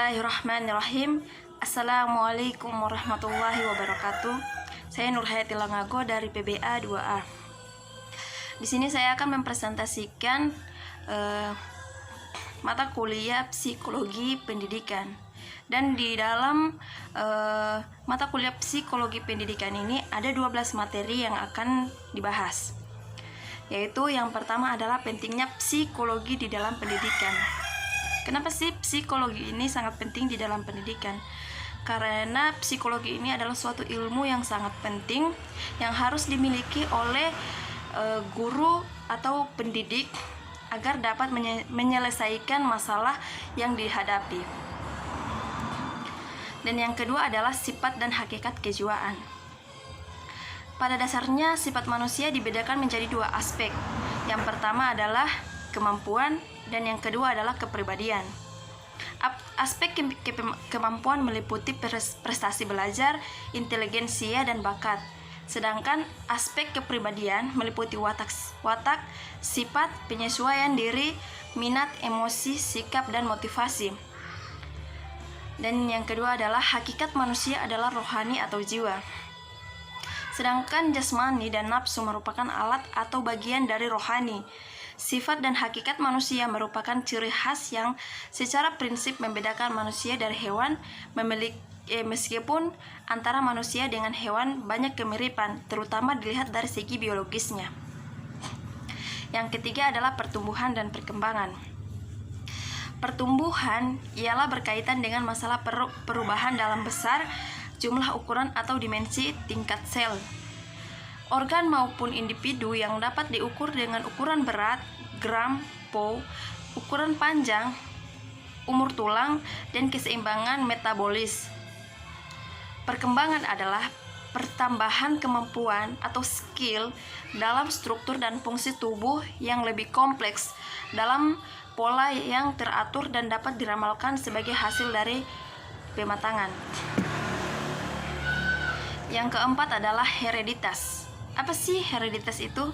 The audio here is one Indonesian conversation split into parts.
Bismillahirrahmanirrahim. Assalamualaikum warahmatullahi wabarakatuh. Saya Nurhayati Langago dari PBA 2A. Di sini saya akan mempresentasikan mata kuliah Psikologi Pendidikan. Dan di dalam mata kuliah Psikologi Pendidikan ini ada 12 materi yang akan dibahas. Yaitu yang pertama adalah pentingnya psikologi di dalam pendidikan. Kenapa sih psikologi ini sangat penting di dalam pendidikan? Karena psikologi ini adalah suatu ilmu yang sangat penting yang harus dimiliki oleh guru atau pendidik agar dapat menyelesaikan masalah yang dihadapi. Dan yang kedua adalah sifat dan hakikat kejiwaan. Pada dasarnya sifat manusia dibedakan menjadi dua aspek. Yang pertama adalah kemampuan dan yang kedua adalah kepribadian. Aspek kemampuan meliputi prestasi belajar, inteligensia, dan bakat. Sedangkan aspek kepribadian meliputi watak, sifat, penyesuaian diri, minat, emosi, sikap, dan motivasi. Dan yang kedua adalah hakikat manusia adalah rohani atau jiwa. Sedangkan jasmani dan nafsu merupakan alat atau bagian dari rohani. Sifat dan hakikat manusia merupakan ciri khas yang secara prinsip membedakan manusia dari hewan, meskipun antara manusia dengan hewan banyak kemiripan, terutama dilihat dari segi biologisnya. Yang ketiga adalah pertumbuhan dan perkembangan. Pertumbuhan ialah berkaitan dengan masalah perubahan dalam besar, jumlah ukuran atau dimensi tingkat sel, organ maupun individu yang dapat diukur dengan ukuran berat, gram, po, ukuran panjang, umur tulang, dan keseimbangan metabolis. Perkembangan adalah pertambahan kemampuan atau skill dalam struktur dan fungsi tubuh yang lebih kompleks dalam pola yang teratur dan dapat diramalkan sebagai hasil dari pematangan. Yang keempat adalah hereditas. Apa sih hereditas itu?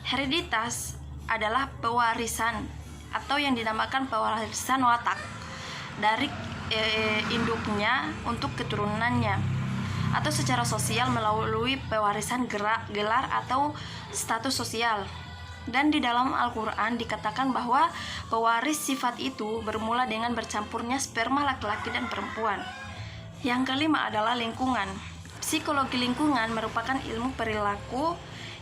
Hereditas adalah pewarisan atau yang dinamakan pewarisan watak dari induknya untuk keturunannya, atau secara sosial melalui pewarisan gelar atau status sosial. Dan di dalam Al-Quran dikatakan bahwa pewaris sifat itu bermula dengan bercampurnya sperma laki-laki dan perempuan. Yang kelima adalah lingkungan. Psikologi lingkungan merupakan ilmu perilaku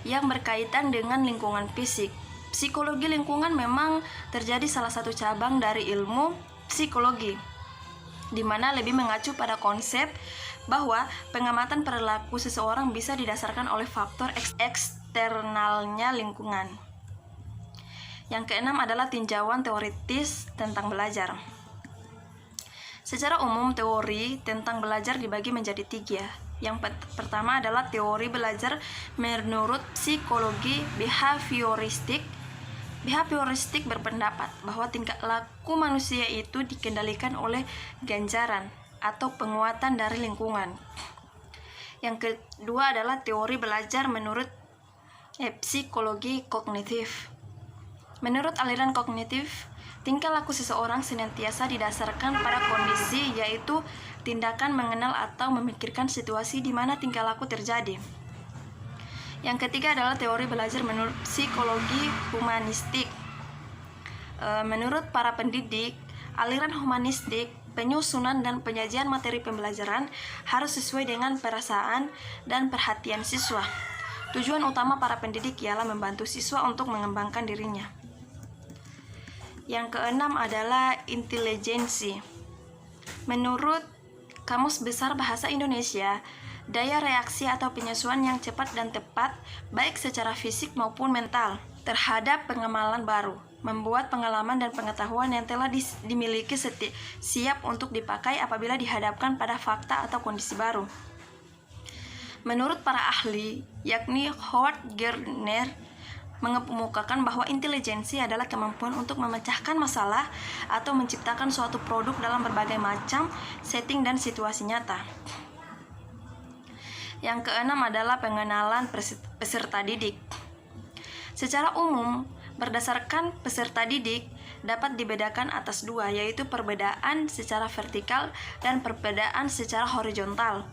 yang berkaitan dengan lingkungan fisik. Psikologi lingkungan memang terjadi salah satu cabang dari ilmu psikologi, di mana lebih mengacu pada konsep bahwa pengamatan perilaku seseorang bisa didasarkan oleh faktor eksternalnya lingkungan. Yang keenam adalah tinjauan teoritis tentang belajar. Secara umum, teori tentang belajar dibagi menjadi tiga. Yang pertama adalah teori belajar menurut psikologi behavioristik. Behavioristik berpendapat bahwa tingkah laku manusia itu dikendalikan oleh ganjaran atau penguatan dari lingkungan. Yang kedua adalah teori belajar menurut psikologi kognitif. Menurut aliran kognitif, tingkah laku seseorang senantiasa didasarkan pada kondisi, yaitu tindakan mengenal atau memikirkan situasi di mana tingkah laku terjadi. Yang ketiga adalah teori belajar menurut psikologi humanistik. Menurut para pendidik, aliran humanistik, penyusunan dan penyajian materi pembelajaran harus sesuai dengan perasaan dan perhatian siswa. Tujuan utama para pendidik ialah membantu siswa untuk mengembangkan dirinya. Yang keenam adalah intelijensi. Menurut Kamus Besar Bahasa Indonesia, daya reaksi atau penyesuaian yang cepat dan tepat, baik secara fisik maupun mental, terhadap pengamalan baru, membuat pengalaman dan pengetahuan yang telah dimiliki siap untuk dipakai apabila dihadapkan pada fakta atau kondisi baru. Menurut para ahli, yakni Howard Gardner, mengemukakan bahwa intelijensi adalah kemampuan untuk memecahkan masalah atau menciptakan suatu produk dalam berbagai macam setting dan situasi nyata. Yang keenam adalah pengenalan peserta didik. Secara umum, berdasarkan peserta didik, dapat dibedakan atas dua, yaitu perbedaan secara vertikal dan perbedaan secara horizontal.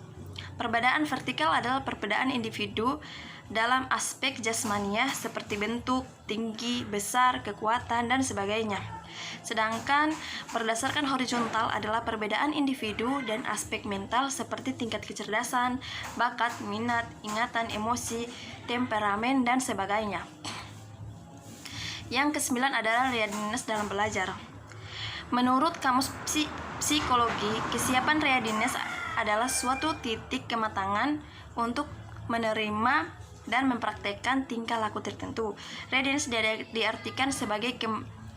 Perbedaan vertikal adalah perbedaan individu dalam aspek jasmaniah seperti bentuk, tinggi, besar, kekuatan, dan sebagainya. Sedangkan berdasarkan horizontal adalah perbedaan individu dan aspek mental seperti tingkat kecerdasan, bakat, minat, ingatan, emosi, temperamen, dan sebagainya. Yang kesembilan adalah readiness dalam belajar. Menurut Kamus Psikologi, kesiapan readiness adalah suatu titik kematangan untuk menerima dan mempraktekkan tingkah laku tertentu. Readiness diartikan sebagai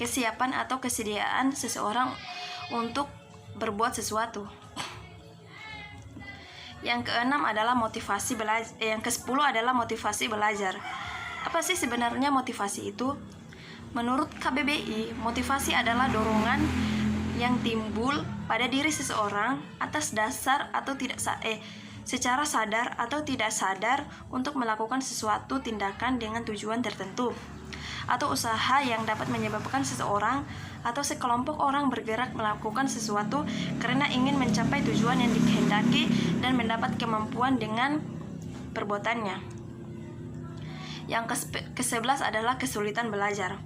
kesiapan atau kesediaan seseorang untuk berbuat sesuatu. Yang keenam adalah motivasi belajar. Yang ke-10 adalah motivasi belajar. Apa sih sebenarnya motivasi itu? Menurut KBBI, motivasi adalah dorongan yang timbul pada diri seseorang atas dasar atau secara sadar atau tidak sadar untuk melakukan sesuatu tindakan dengan tujuan tertentu, atau usaha yang dapat menyebabkan seseorang atau sekelompok orang bergerak melakukan sesuatu karena ingin mencapai tujuan yang dikehendaki dan mendapat kemampuan dengan perbuatannya. Yang ke-11 adalah kesulitan belajar.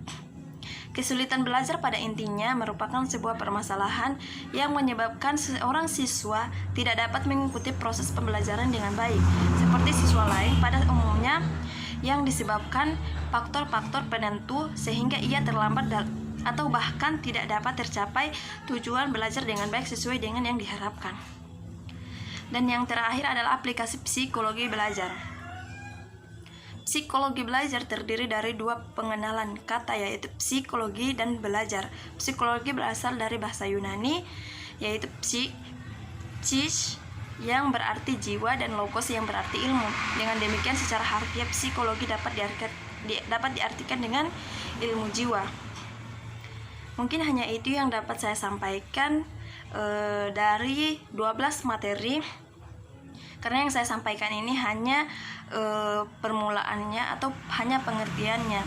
Kesulitan belajar pada intinya merupakan sebuah permasalahan yang menyebabkan seorang siswa tidak dapat mengikuti proses pembelajaran dengan baik, seperti siswa lain pada umumnya, yang disebabkan faktor-faktor penentu sehingga ia terlambat atau bahkan tidak dapat tercapai tujuan belajar dengan baik sesuai dengan yang diharapkan. Dan yang terakhir adalah aplikasi psikologi belajar. Psikologi belajar terdiri dari dua pengenalan kata, yaitu psikologi dan belajar. Psikologi berasal dari bahasa Yunani, yaitu psyche yang berarti jiwa dan logos yang berarti ilmu. Dengan demikian secara harfiah psikologi dapat diartikan dengan ilmu jiwa. Mungkin hanya itu yang dapat saya sampaikan dari 12 materi, karena yang saya sampaikan ini hanya permulaannya atau hanya pengertiannya.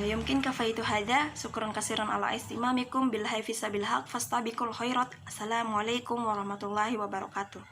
Yumkin kafaitu hada, syukran kasiran ala istimamikum billahi fisabil haq fastabiqul khairat. Assalamualaikum warahmatullahi wabarakatuh.